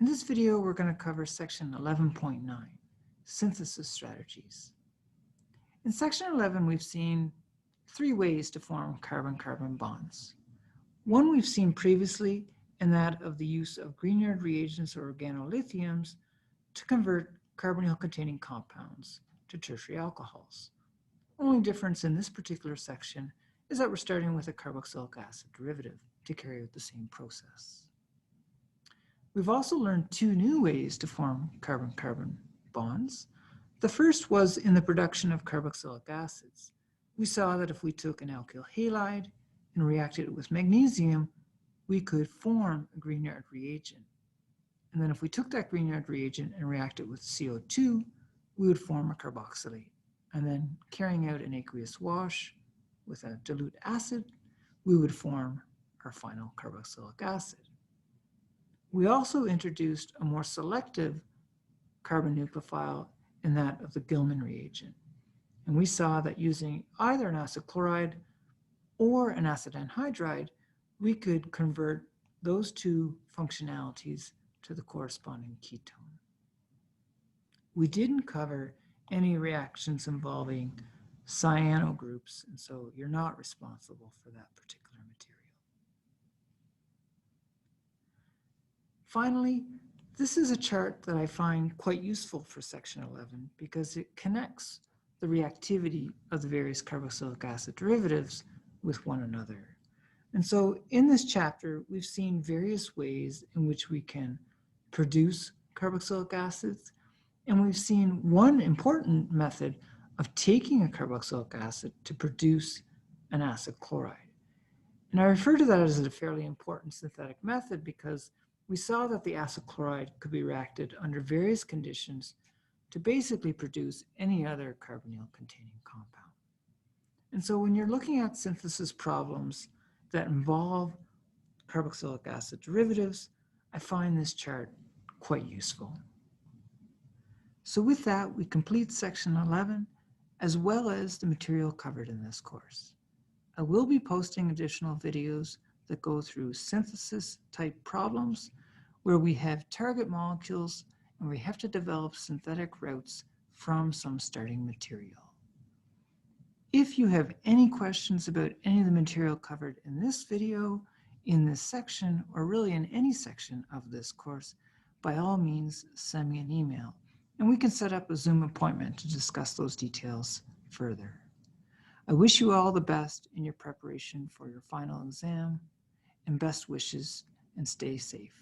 In this video, we're going to cover section 11.9, synthesis strategies. In section 11, we've seen three ways to form carbon-carbon bonds. One we've seen previously, and that of the use of Grignard reagents or organolithiums to convert carbonyl-containing compounds to tertiary alcohols. Only difference in this particular section is that we're starting with a carboxylic acid derivative to carry out the same process. We've also learned two new ways to form carbon-carbon bonds. The first was in the production of carboxylic acids. We saw that if we took an alkyl halide and reacted it with magnesium, we could form a Grignard reagent. And then if we took that Grignard reagent and reacted with CO2, we would form a carboxylate. And then carrying out an aqueous wash with a dilute acid, we would form our final carboxylic acid. We also introduced a more selective carbon nucleophile in that of the Gilman reagent. And we saw that using either an acid chloride or an acid anhydride, we could convert those two functionalities to the corresponding ketone. We didn't cover any reactions involving cyano groups, and so you're not responsible for that particular material. Finally, this is a chart that I find quite useful for section 11 because it connects the reactivity of the various carboxylic acid derivatives with one another. And so in this chapter, we've seen various ways in which we can produce carboxylic acids, and we've seen one important method of taking a carboxylic acid to produce an acid chloride. And I refer to that as a fairly important synthetic method because we saw that the acid chloride could be reacted under various conditions to basically produce any other carbonyl-containing compound. And so when you're looking at synthesis problems that involve carboxylic acid derivatives, I find this chart quite useful. So with that, we complete section 11, as well as the material covered in this course. I will be posting additional videos that go through synthesis type problems where we have target molecules and we have to develop synthetic routes from some starting material. If you have any questions about any of the material covered in this video, in this section, or really in any section of this course, by all means, send me an email and we can set up a Zoom appointment to discuss those details further. I wish you all the best in your preparation for your final exam, and best wishes, and stay safe.